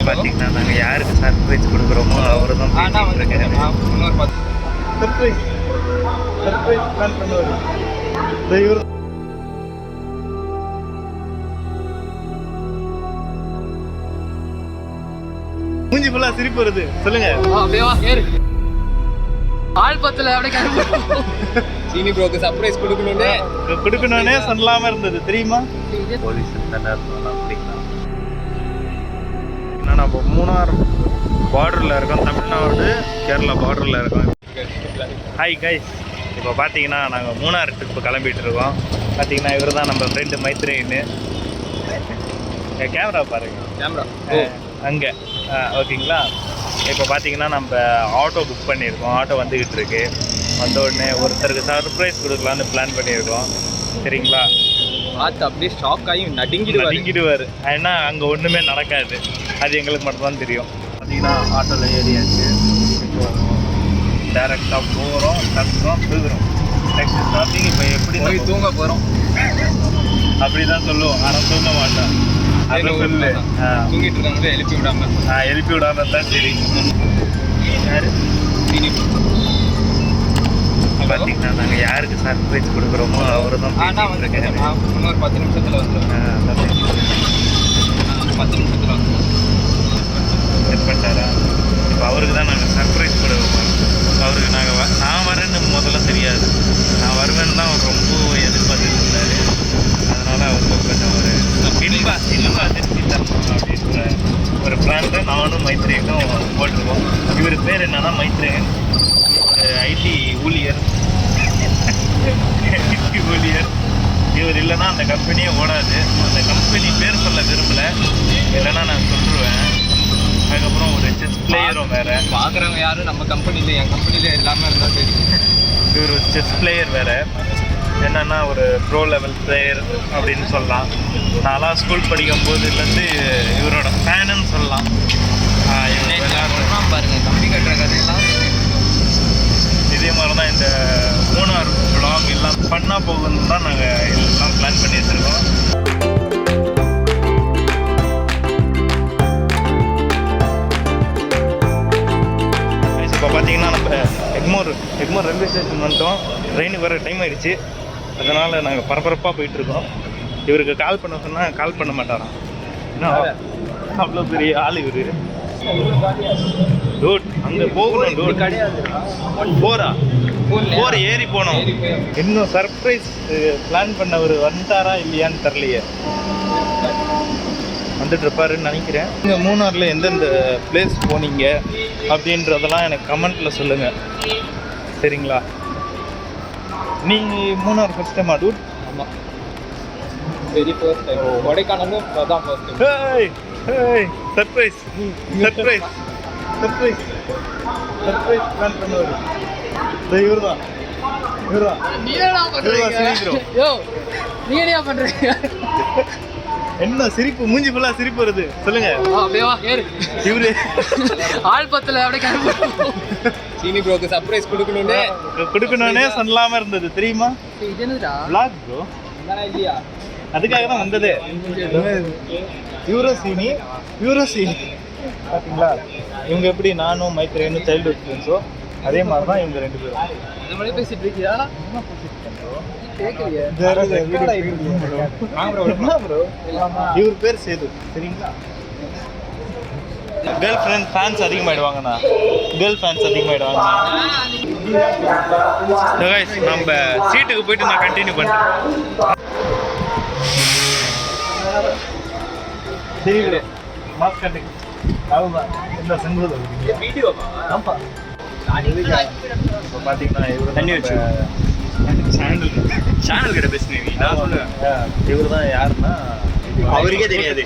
பார்த்தீங்கன்னா நாங்கள் யாருக்கு சர்ப்ரைஸ் கொடுக்குறோமோ அவரு தான் சர்ப்ரைஸ் சர்ப்ரைஸ் பிளான் பண்ணுவார். இவர் மூஞ்சி ஃபுல்லா சிரிப்பு வருது. சொல்லுங்க. ஆள் பத்தல அப்படியே சீனி ப்ரோக்கு சர்ப்ரைஸ் கொடுக்கணும்னே சொல்லாம இருந்தது தெரியுமா? போலீஸ் அப்படிங்களா? நம்ம மூணார் பார்டரில் இருக்கோம், தமிழ்நாடு கேரளா பார்டரில் இருக்கோம். ஹாய் கைஸ், இப்போ பார்த்தீங்கன்னா நாங்கள் மூணார் ட்ரிப்பு கிளம்பிட்டு இருக்கோம். பார்த்தீங்கன்னா இவர் தான் நம்ம ஃப்ரெண்டு மைத்ரேன்னு. கேமரா பாருங்க, கேமரா அங்கே ஓகேங்களா. இப்போ பார்த்தீங்கன்னா நம்ம ஆட்டோ புக் பண்ணியிருக்கோம். ஆட்டோ வந்துக்கிட்டு இருக்கு. வந்த உடனே ஒருத்தருக்கு சர்ப்ரைஸ் கொடுக்கலான்னு பிளான் பண்ணியிருக்கோம். சரிங்களா? பார்த்து அப்படியே ஷாக் ஆகி நடுங்கிடுவார். ஏன்னா அங்கே ஒன்றுமே நடக்காது, அது எங்களுக்கு மட்டும்தான் தெரியும். பார்த்தீங்கன்னா ஆட்டோவில் ஏறியாச்சு. இப்போ டேரெக்டாக போகிறோம், கற்றுறோம், தூக்குறோம். நெக்ஸ்ட் ஸ்டாப்பிங் இப்போ எப்படி போய் தூங்க போகிறோம் அப்படி தான் சொல்லுவோம். ஆனால் தூங்க மாட்டோம். அது சொல்லு. தூங்கிட்டு இருக்காங்களே எழுப்பி விடாம தான் சரி. பார்த்தீங்கன்னா நாங்கள் யாருக்கு சர்ப்ரைஸ் கொடுக்குறோமோ அவரு தான் இன்னொரு 10 நிமிஷத்தில் வந்துடுவோம். 10 நிமிஷத்தில் வந்துடுவோம். செட் பண்ணிட்டாரா? இப்போ அவருக்கு தான் நாங்கள் சர்ப்ரைஸ் கொடுப்போம். அவருக்கு நான் வரேன்னு முதல்ல தெரியாது. நான் வருவேன்னு தான் அவர் ரொம்ப எதிர்பார்த்துட்டு இருந்தார். அதனால் அவருக்கு கொஞ்சம் ஒரு இன்பா திருப்தி தரணும் அப்படின்ற ஒரு பிளான் தான் நானும் மைத்ரேயனும் போட்டிருக்கோம். இவர் பேர் என்னன்னா மைத்ரேயன், ஐடி ஊழியர். இவர் இல்லைன்னா அந்த கம்பெனியே ஓடாது. அந்த கம்பெனி பேர் சொல்ல விரும்பலை, இல்லைன்னா நான் சொல்லிடுவேன். அதுக்கப்புறம் ஒரு செஸ் பிளேயரும் வேறு. பார்க்குறவங்க யாரும் நம்ம கம்பெனியில், என் கம்பெனியில் எல்லாமே இருந்தால் சரி. இவர் ஒரு செஸ் பிளேயர் வேறு. என்னென்னா ஒரு ப்ரோ லெவல் பிளேயர் அப்படின்னு சொல்லலாம். நான்லாம் ஸ்கூல் படிக்கும் போதுலேருந்து இவரோட ஃபேனுன்னு சொல்லலாம். பாருங்கள், கம்பி கட்டுற கதையெல்லாம் இதே மாதிரி தான் இந்த மூணார் vlog எல்லாம் பண்ணால் போகணுன்னு தான் நாங்கள் எல்லாம் பிளான் பண்ணி வச்சுருக்கோம். இப்போ பார்த்தீங்கன்னா நம்ம எக்மோர் ரயில்வே ஸ்டேஷன் வந்துட்டோம். ட்ரெயினுக்கு வர டைம் ஆகிடுச்சு. அதனால் நாங்கள் பரபரப்பாக போயிட்டுருக்கோம். இவருக்கு கால் பண்ண சொன்னால் கால் பண்ண மாட்டாராம். ஏன்னா அவ்வளோ பெரிய ஆள் இவர். டூட் அங்கே போகணும். டூட் கிடையாது, போகிற ஏறி போனோம். இன்னும் சர்ப்ரைஸ் பிளான் பண்ணவர் வந்துட்டாரா இல்லையான்னு தெரியலையே. வந்துட்டு இருப்பாருன்னு நினைக்கிறேன். நீங்கள் மூணாரில் எந்தெந்த பிளேஸ் போனீங்க அப்படின்றதெல்லாம் எனக்கு கமெண்ட்டில் சொல்லுங்கள். சரிங்களா? நீங்கள் மூணார் ஃபர்ஸ்ட் டைமா டூட்? ஆமாம், வெரி ஃபர்ஸ்ட் டைம். கொடைக்கானலும் அதான் ஃபர்ஸ்ட் டைம். சர்ப்ரைஸ் பிளான் பண்ணுவார். இவர் தான் என்ன சிரிப்பு, மூஞ்சி ஃபுல்லா சிரிப்பு வருது. சொல்லுங்க. இவரு ஆள் பத்தல அப்படியே சீனி ப்ரோக்கு சர்ப்ரைஸ் கொடுக்கணும்னே சொல்லாம இருந்தது தெரியுமா? இது என்னடா vlog bro? இல்லையா, அதுக்காக தான் வந்ததே. யூரோ சீனி பார்த்தீங்களா? இவங்க எப்படி நானும் மைத்ரேயனும் சைல்டுஹுட் ஃப்ரெண்ட்ஸோ அதே மாதிரி தான் இவங்க ரெண்டு பேரும். நம்மளே பேசிட்டு இருக்கியா? இவர் பேர் சேது. சரிங்களா? கேர்ள் ஃப்ரெண்ட் ஃபேன்ஸ் அதிகமாகிடுவாங்கண்ணா. நம்ம சீட்டுக்கு போயிட்டு நான் கண்டினியூ பண்ணுறேன். சரி ப்ரோ, மாஸ்க் கட்டிங் என்ன செஞ்சது வீடியோ. ஆமாம், இப்போ பார்த்தீங்கன்னா இவர் தண்ணி வச்சு சேனல் கிட்ட பேசுனீங்க. நான் சொல்லுவேன், இவர் தான் யாருன்னா அவருக்கே தெரியாது.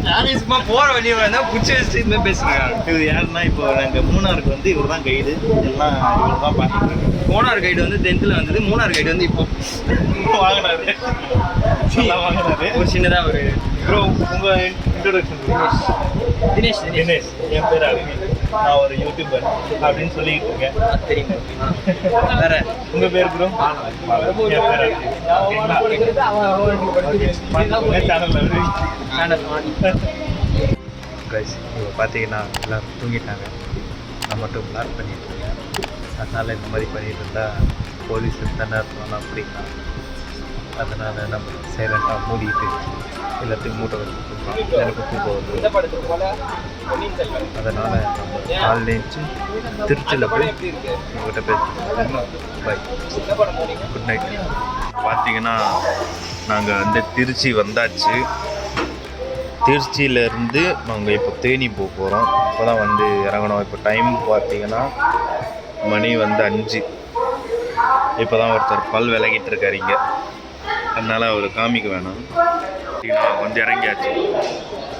நானே சும்மா போகிற வழியை வேணால் பிடிச்சி வச்சுட்டு இதுமாதிரி பேசுகிறேன். இவர் யாருன்னா இப்போ நாங்கள் மூணாருக்கு வந்து இவர் தான் கைடு. எல்லாம் இவர் தான் பார்த்துட்டு. மூணார் கைடு வந்து 10th வந்தது. மூணார் கைடு வந்து இப்போ வாங்கினாரு. ஒரு சின்னதாக ஒரு ப்ரோ உங்கள் இன்ட்ரோடக்ஷன். தினேஷ். என் பேர் அருவி, நான் ஒரு யூடியூபர் அப்படின்னு சொல்லிட்டு இருக்கேன். தெரியும். வேற உங்கள் பேர் ப்ரோ? சேனல் கைஸ் இப்போ பார்த்தீங்கன்னா எல்லோரும் தூங்கிட்டாங்க, நான் மட்டும் பிளாக் பண்ணிட்டு இருக்கேன். அதனால் இந்த மாதிரி பண்ணிட்டு இருந்தால் போலீஸ் தானே இருக்கணும் அப்படின்னா, அதனால் நம்ம சைலண்ட்டாக மூடிட்டு எல்லாத்தையும் மூட்டை வச்சுருக்கோம். எனக்கு தூக்கம் வருது. அதனால் நம்ம காலையிலேச்சு திருச்சியில் போய் உங்கள்கிட்ட பேசுகிறோம். Bye, good night. பார்த்தீங்கன்னா நாங்கள் வந்து திருச்சி வந்தாச்சு. திருச்சியிலேருந்து நாங்கள் இப்போ தேனி போக போகிறோம். இப்போ தான் வந்து இறங்கணும். இப்போ டைம் பார்த்தீங்கன்னா மணி வந்து 5. இப்போ தான் ஒருத்தர் பல் விலகிட்டு இருக்காரு இங்கே, அதனால் அவர் காமிக்க வேணாம். வந்து இறங்கியாச்சு.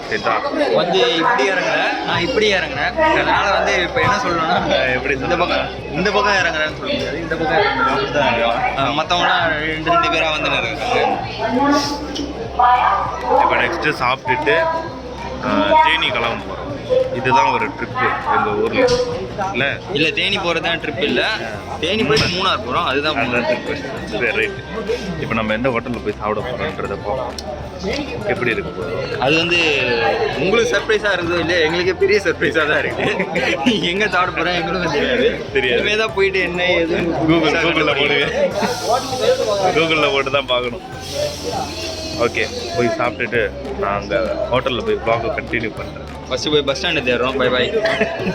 சரிதா, வந்து இப்படி இறங்குறேன், நான் இப்படி இறங்குறேன். அதனால் வந்து இப்போ என்ன சொல்லணும்னா, எப்படி இந்த பக்கம் இறங்குறேன்னு சொல்ல முடியாது, இந்த பக்கம் இறங்குறேன். மற்றவங்களாம் 2 பேராக வந்து இருக்காங்க. இப்போ நெக்ஸ்ட்டு சாப்பிட்டுட்டு தேனி கிளம்ப போகிறோம். இதுதான் ஒரு ட்ரிப்பு எங்கள் ஊரில். இல்லை தேனி போகிறது தான் ட்ரிப் இல்லை, தேனி போய் மூணார் போகிறோம், அதுதான் ட்ரிப்பு. சரி, ரைட்டு. இப்போ நம்ம எந்த ஹோட்டலில் போய் சாப்பிட போகிறோன்றதை பார்ப்போம். எப்படி இருக்கு போகிறோம். அது வந்து உங்களுக்கு சர்ப்ரைஸாக இருக்குது இல்லை, எங்களுக்கே பெரிய சர்ப்ரைஸாக தான் இருக்குது. எங்கே சாப்பிட போகிறோம் எங்களுக்கும் தெரியாது. இனிமே தான் போயிட்டு என்ன எது கூகுளில் போடுவேன். கூகுளில் போட்டு தான் பார்க்கணும். ஓகே, போய் சாப்பிட்டுட்டு நான் அங்கே ஹோட்டலில் போய் ப்ளாகை கண்டினியூ பண்ணுறேன். ஃபஸ்ட்டு போய் பஸ் ஸ்டாண்டு தேடுறோம். Bye bye.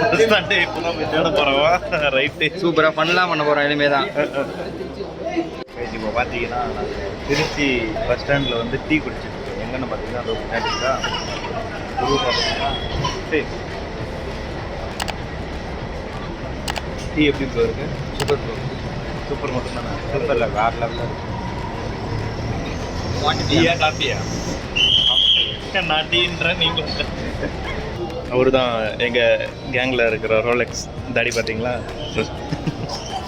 பஸ் ஸ்டாண்டு இப்போ தான் போய் தேட போகிறோமா? ரைட்டு, சூப்பராக பண்ணலாம் பண்ண போகிறோம் இனிமே தான். இப்போ பார்த்தீங்கன்னா திருச்சி பஸ் ஸ்டாண்டில் வந்து டீ குடிச்சிருக்கேன். எங்கன்னு பார்த்தீங்கன்னா அது பின்னாடிங்களா சரி. டீ எப்படி ப்ரோ இருக்குது? Super bro. சூப்பர் மட்டும்தானே? சூப்பரில் வேறு லெவலில் டீயா காஃபியா? நான் டீன்றேன், நீங்கள். அவர் தான் எங்கள் கேங்கில் இருக்கிற ரோலெக்ஸ் தாடி பார்த்தீங்களா?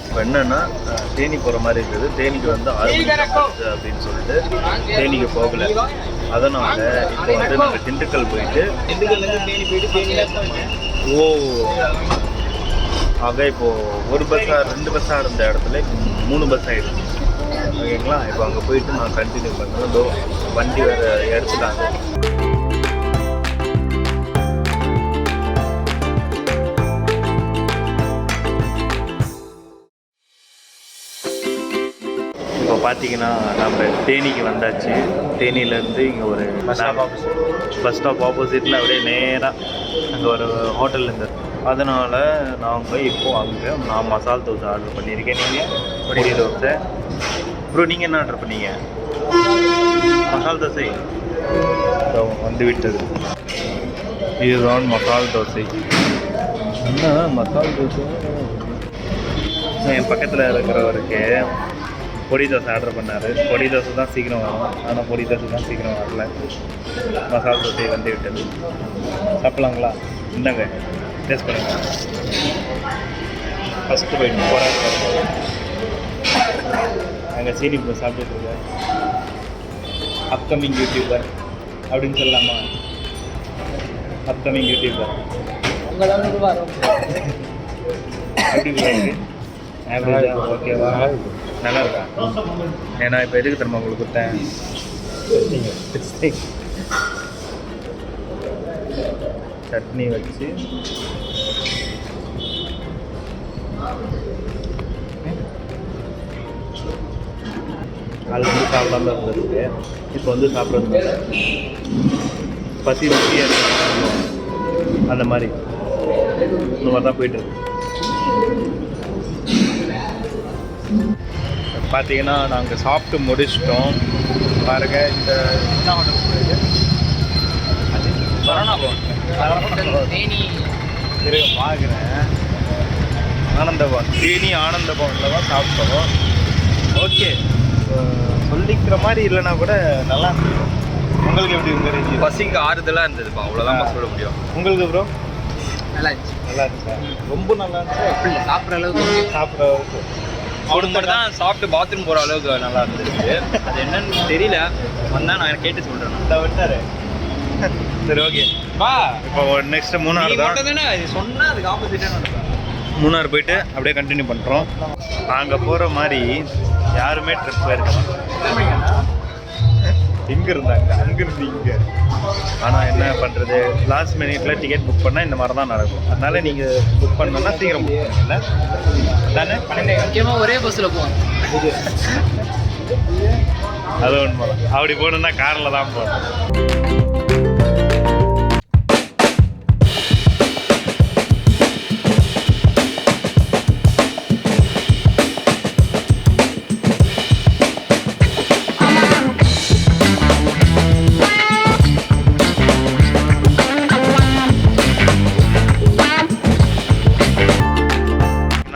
இப்போ என்னென்னா தேனி போகிற மாதிரி இருக்குது. தேனிக்கு வந்து 6 மணி அப்படின்னு சொல்லிட்டு தேனிக்கு போகலை. அதனால் இப்போ வந்து நாங்கள் திண்டுக்கல் போயிட்டு தேனி போயிட்டு ஓ ஆக இப்போது 1 பஸ்ஸாக 2 பஸ்ஸாக இருந்த இடத்துல 3 பஸ் ஆகிடுச்சு. ஓகேங்களா, இப்போ அங்கே போயிட்டு நான் கண்டினியூ பண்ணுறேன். வண்டி வேறு எடுத்துட்டாங்க. இப்போ பார்த்தீங்கன்னா நம்ம தேனிக்கு வந்தாச்சு. தேனியிலேருந்து இங்கே ஒரு பஸ் ஸ்டாப் ஆப்போசிட்டில் அப்படியே நேராக அங்கே ஒரு ஹோட்டல் இருந்தது. அதனால் நாங்கள் இப்போது அங்கே நான் மசால் தோசை ஆர்டர் பண்ணியிருக்கேன். நீங்கள் பொடி தோசை. ப்ரோ நீங்கள் என்ன ஆர்டர் பண்ணீங்க? மசால் தோசை வந்து விட்டது. இதுதான் மசால் தோசை. என்ன மசால் தோசை? என் பக்கத்தில் இருக்கிறவருக்கு பொடி தோசை ஆர்டர் பண்ணார். பொடி தோசை தான் சீக்கிரம் வரும், ஆனால் பொடி தோசை தான் சீக்கிரம் வரல. மசால் தோசை வந்து விட்டது. சாப்பிட்லாங்களா? இந்தாங்க, டேஸ்ட் பண்ணுங்கள். ஃபஸ்ட்டு போயிட்டு போகிறேன். அங்கே சீனி ப்ரோ சாப்பிட்டுருக்கேன். அப்கமிங் யூடியூபர் அப்படின்னு சொல்லலாமா? அப்கமிங் யூடியூபர் எப்படி இருக்கு? ஆவரேஜா? ஓகேவா? நல்லா இருக்கா? ஏன்னா இப்போ எதுக்கு தெரியுமா உங்களுக்கு கொடுத்தேன்? சட்னி வச்சு அது வந்து சாப்பிடாம இருந்ததுக்கு இப்போ வந்து சாப்பிட்றது பசி அந்த மாதிரி இந்த மாதிரி தான் போயிட்டுருக்கு. பார்த்தீங்கன்னா நாங்கள் சாப்பிட்டு முடிச்சிட்டோம். பாருங்க, இந்த என்ன ஹோட்டல் போயிருக்கு? சரவணா பவன். தேனி பார்க்குறேன். ஆனந்தபவன், தேனி ஆனந்தபவனில் தான் சாப்பிட்டோம். ஓகே, சொல்லிக்கிற மாதிரி இல்லைன்னா கூட நல்லா இருந்துச்சு. உங்களுக்கு எப்படி இருந்தது? பசிக்கு ஆறுதலாக இருந்ததுப்பா, அவ்வளோதான் சொல்ல முடியும். உங்களுக்கு ப்ரோ? நல்லா இருந்துச்சு. நல்லா இருந்துச்சா? ரொம்ப நல்லா இருந்துச்சு. சாப்பிட்ற அளவுக்கு அவனுக்கு மட்டும் தான் சாப்பிட்டு பாத்ரூம் போகிற அளவுக்கு நல்லா இருந்துச்சு. அது என்னன்னு தெரியல, வந்தால் நான் கேட்டு சொல்கிறேன். நான் விட்டாரு. சரி, ஓகே வா. இப்போ நெக்ஸ்ட் மூணார் தான் தானே சொன்னால் அதுக்கு ஆப்போசிட்டாக நடக்கும். மூணார் போயிட்டு அப்படியே கண்டினியூ பண்ணுறோம். நாங்கள் போகிற மாதிரி யாருமே ட்ரிப் போயிருக்கோம். எங்கே இருந்தாங்க அங்கேருந்து இங்கே. ஆனால் என்ன பண்ணுறது, லாஸ்ட் மினிட்ல டிக்கெட் புக் பண்ணால் இந்த மாதிரி தான் நடக்கும். அதனால நீங்கள் புக் பண்ணணும்னா சீக்கிரம் புக் பண்ணுங்கல்ல தானே. முக்கியமாக ஒரே பஸ்ஸில் போவோம். அது ஒன்று போகலாம். அப்படி போகணுன்னா காரில் தான் போகணும்.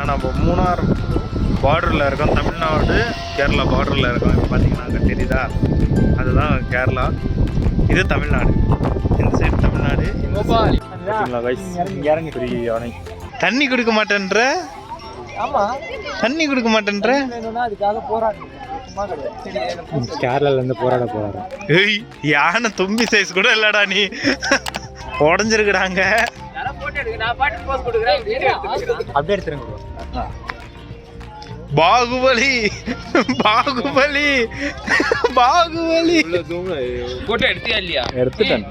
நம்ம மூணார் பார்டரில் இருக்கோம், தமிழ்நாடு கேரளா பார்டரில் இருக்கோம். இப்போ பார்த்தீங்கன்னா அங்கே தெரியுதா, அதுதான் கேரளா, இது தமிழ்நாடு. இந்த சைடு தமிழ்நாடு. தண்ணி கொடுக்க மாட்டேன்ற, தண்ணி கொடுக்க மாட்டேன்ற. கேரளால இருந்து போராட போறாரு. ஏய், யானை தும்பி சைஸ் கூட இல்லடா, நீ உடஞ்சிருக்குறாங்க. அப்படியே எடுத்துருங்க. பாகுபலி பாகுபலி பாகுபலி போட்டோ எடுத்தியா இல்லையா? எடுத்துட்டேன்.